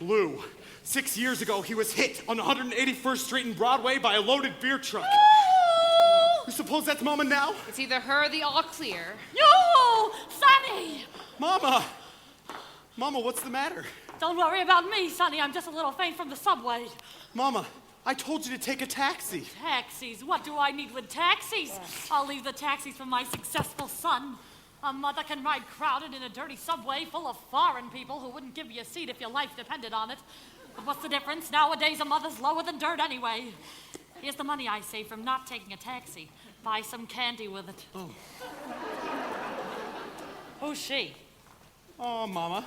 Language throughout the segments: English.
Lou. 6 years ago, he was hit on 181st Street and Broadway by a loaded beer truck. You suppose that's Mama now? It's either her or the all clear. No! Sonny! Mama! Mama, what's the matter? Don't worry about me, Sonny. I'm just a little faint from the subway. Mama, I told you to take a taxi. Taxis? What do I need with taxis? I'll leave the taxis for my successful son. A mother can ride crowded in a dirty subway full of foreign people who wouldn't give you a seat if your life depended on it. But what's the difference? Nowadays, a mother's lower than dirt anyway. Here's the money I saved from not taking a taxi. Buy some candy with it. Oh. Who's she? Oh, Mama.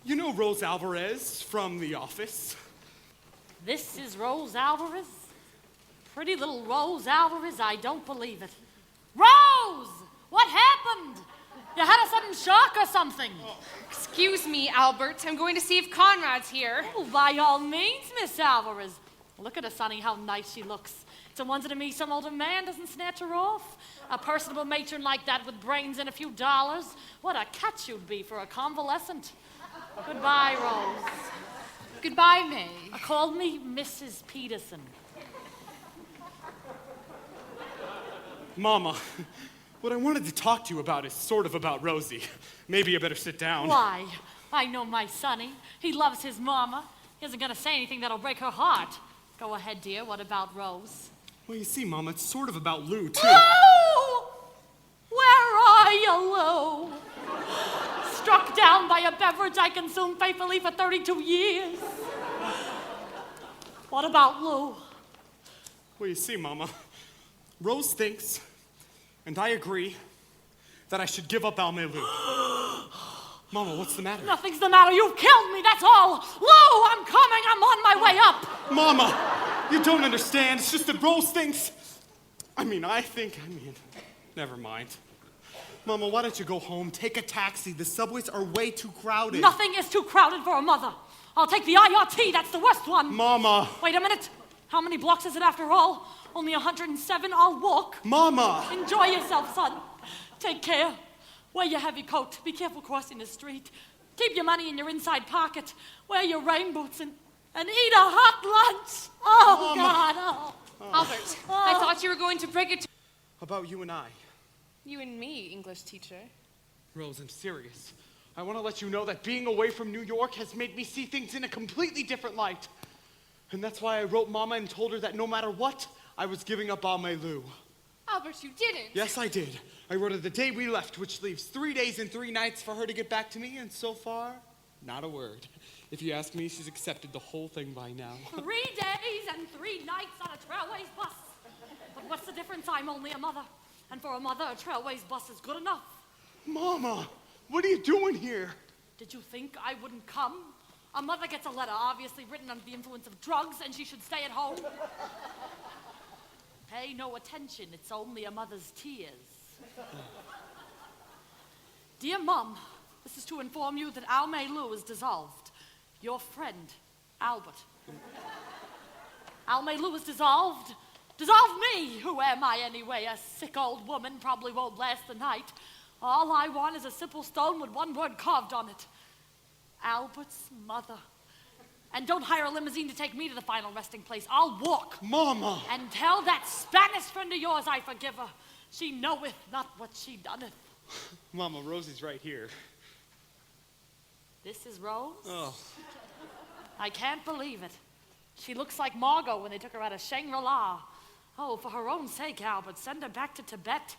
You know Rose Alvarez from The Office? This is Rose Alvarez? Pretty little Rose Alvarez? I don't believe it. Rose! What happened? You had a sudden shock or something? Excuse me, Albert. I'm going to see if Conrad's here. Oh, by all means, Miss Alvarez. Look at her, Sonny, how nice she looks. It's a wonder to me some older man doesn't snatch her off. A personable matron like that with brains and a few dollars. What a catch you'd be for a convalescent. Goodbye, Rose. Goodbye, May. Call me Mrs. Peterson. Mama, what I wanted to talk to you about is sort of about Rosie. Maybe you better sit down. Why? I know my Sonny. He loves his mama. He isn't going to say anything that'll break her heart. Go ahead, dear. What about Rose? Well, you see, Mama, it's sort of about Lou, too. Oh! Where are you, Lou? Struck down by a beverage I consumed faithfully for 32 years. What about Lou? Well, you see, Mama, Rose thinks, and I agree, that I should give up Mae Lou. Mama, what's the matter? Nothing's the matter. You've killed me, that's all. Lou, I'm coming. I'm on my way up. Mama, you don't understand. It's just that Rose thinks... never mind. Mama, why don't you go home, take a taxi? The subways are way too crowded. Nothing is too crowded for a mother. I'll take the IRT. That's the worst one. Mama. Wait a minute. How many blocks is it after all? Only 107. I'll walk. Mama. Enjoy yourself, son. Take care. Wear your heavy coat. Be careful crossing the street. Keep your money in your inside pocket. Wear your rain boots and eat a hot lunch. Oh, Mama. God. Oh. Albert, I thought you were going to break it to About you and I. you and me, English teacher. Rose, I'm serious. I want to let you know that being away from New York has made me see things in a completely different light. And that's why I wrote Mama and told her that no matter what, I was giving up Mae Lou. Albert, you didn't. Yes, I did. I wrote her the day we left, which leaves 3 days and 3 nights for her to get back to me, and so far, not a word. If you ask me, she's accepted the whole thing by now. 3 days and 3 nights on a Trailways bus. But what's the difference? I'm only a mother. And for a mother, a Trailways bus is good enough. Mama, what are you doing here? Did you think I wouldn't come? A mother gets a letter, obviously written under the influence of drugs, and she should stay at home. Pay no attention. It's only a mother's tears. Dear Mum, this is to inform you that Mae Lou is dissolved. Your friend, Albert. Mae Lou is dissolved. Dissolve me! Who am I anyway? A sick old woman, probably won't last the night. All I want is a simple stone with one word carved on it. Albert's mother. And don't hire a limousine to take me to the final resting place. I'll walk. Mama! And tell that Spanish friend of yours I forgive her. She knoweth not what she doeth. Mama, Rosie's right here. This is Rose? Oh. I can't believe it. She looks like Margot when they took her out of Shangri-La. Oh, for her own sake, Albert, send her back to Tibet.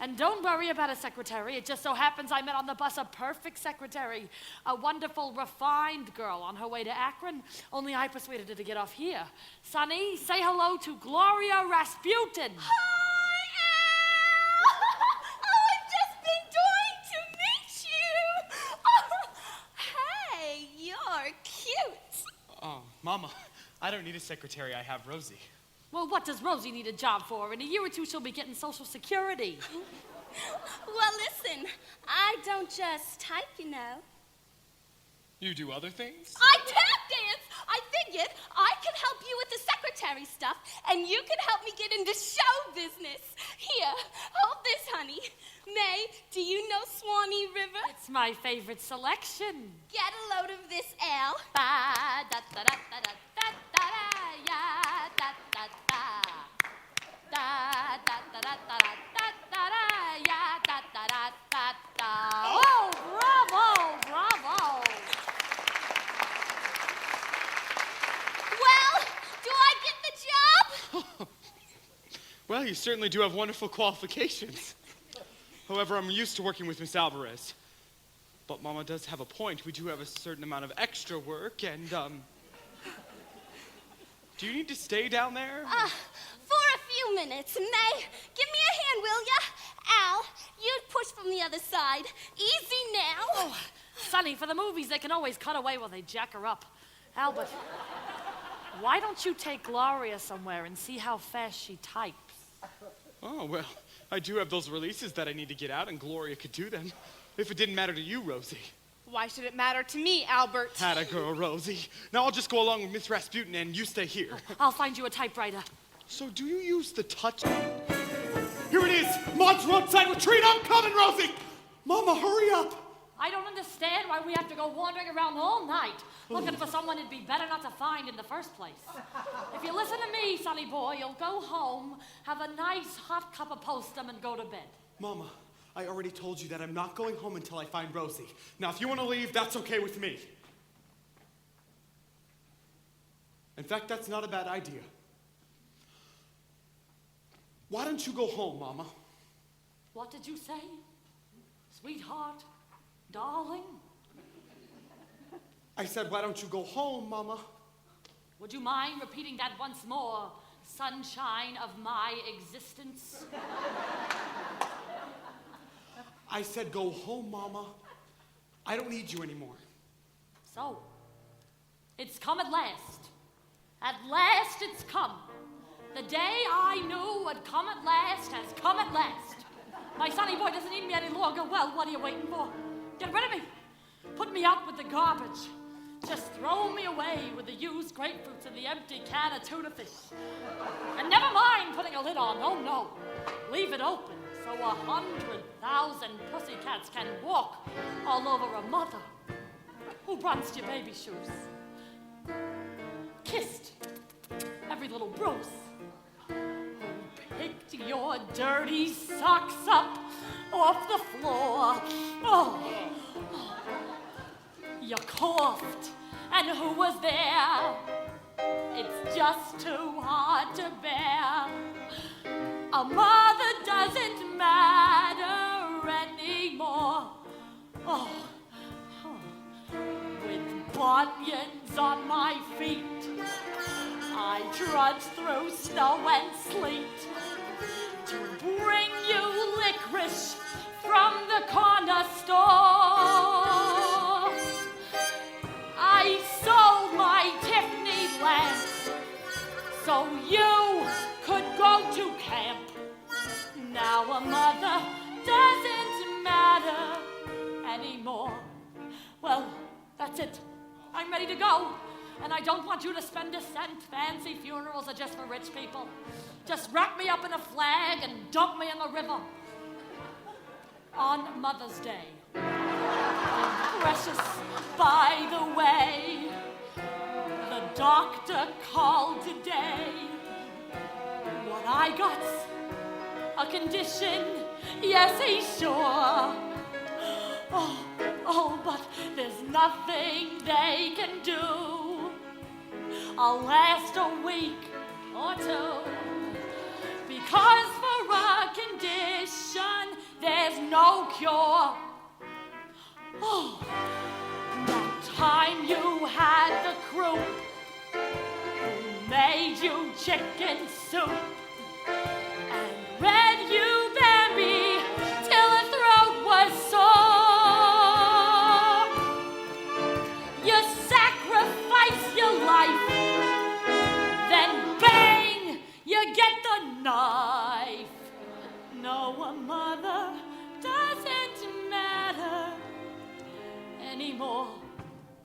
And don't worry about a secretary. It just so happens I met on the bus a perfect secretary. A wonderful, refined girl on her way to Akron. Only I persuaded her to get off here. Sonny, say hello to Gloria Rasputin. Hi, Al! Oh, I've just been dying to meet you. Oh, hey, you're cute. Oh, Mama, I don't need a secretary. I have Rosie. Well, what does Rosie need a job for? In a year or two, she'll be getting Social Security. Well, listen, I don't just type, you know. You do other things? I tap dance. I figured I could help you with the secretary stuff, and you could help me get into show business. Here, hold this, honey. May, do you know Swanee River? It's my favorite selection. Get a load of this, Al. Bye. Well, you certainly do have wonderful qualifications. However, I'm used to working with Miss Alvarez. But Mama does have a point. We do have a certain amount of extra work, and, do you need to stay down there? For a few minutes. May, give me a hand, will ya? Al, you'd push from the other side. Easy now. Oh, Sonny, for the movies, they can always cut away while they jack her up. Albert, why don't you take Gloria somewhere and see how fast she types? Oh, well, I do have those releases that I need to get out, and Gloria could do them. If it didn't matter to you, Rosie. Why should it matter to me, Albert? Atta girl, Rosie. Now I'll just go along with Miss Rasputin, and you stay here. I'll find you a typewriter. So do you use the touch? Here it is! Maud's roadside retreat! I'm coming, Rosie! Mama, hurry up! I don't understand why we have to go wandering around all night looking for someone it'd be better not to find in the first place. If you listen to me, sonny boy, you'll go home, have a nice hot cup of postum, and go to bed. Mama, I already told you that I'm not going home until I find Rosie. Now, if you want to leave, that's okay with me. In fact, that's not a bad idea. Why don't you go home, Mama? What did you say? Sweetheart? Darling? I said, why don't you go home, Mama? Would you mind repeating that once more, sunshine of my existence? I said, go home, Mama. I don't need you anymore. So, it's come at last. At last it's come. The day I knew would come at last has come at last. My sonny boy doesn't need me any longer. Well, what are you waiting for? Get rid of me. Put me out with the garbage. Just throw me away with the used grapefruits and the empty can of tuna fish. And never mind putting a lid on. Oh, no. Leave it open so 100,000 pussycats can walk all over a mother who brounced your baby shoes, kissed every little bruise, who picked your dirty socks up off the floor. Oh, you coughed, and who was there? It's just too hard to bear. A mother doesn't matter anymore. Oh, with bunions on my feet, I trudge through snow and sleet to bring you licorice from the corner store. I sold my Tiffany lamps so you could go to camp. Now a mother doesn't matter anymore. Well, that's it. I'm ready to go. And I don't want you to spend a cent. Fancy funerals are just for rich people. Just wrap me up in a flag and dump me in the river. On Mother's Day. Precious, by the way, the doctor called today. What I got's a condition, yes, he's sure. Oh, but there's nothing they can do. I'll last a week or two. Because for a condition, there's no cure. Oh, that time you had the croup, who made you chicken soup, and read you Bambi till the throat was sore. You sacrifice your life, then bang, you get the knife. No, a mother doesn't matter anymore.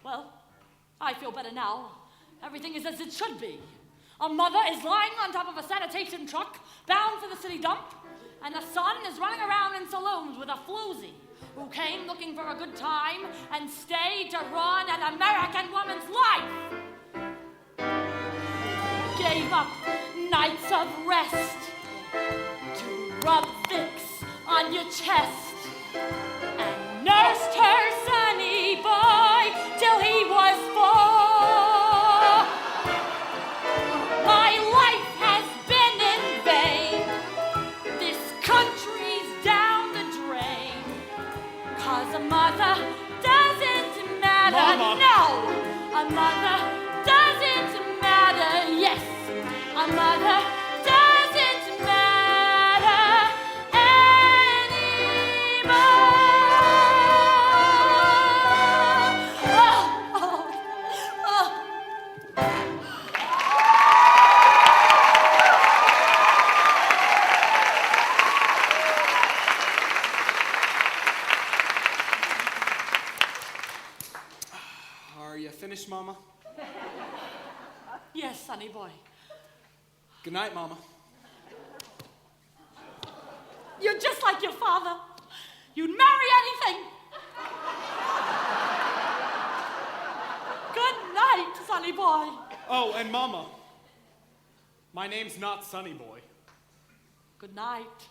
Well, I feel better now. Everything is as it should be. A mother is lying on top of a sanitation truck bound for the city dump, and a son is running around in saloons with a floozy who came looking for a good time and stayed to ruin an American woman's life. Gave up nights of rest to rub Vicks on your chest and nursed her sonny boy till he was 4. My life has been in vain mother doesn't matter. Yes, a mother doesn't matter anymore. Oh. Are you finished, Mama? Yes, sonny boy. Good night, Mama. You're just like your father. You'd marry anything. Good night, sonny boy. Oh, and Mama. My name's not Sonny Boy. Good night.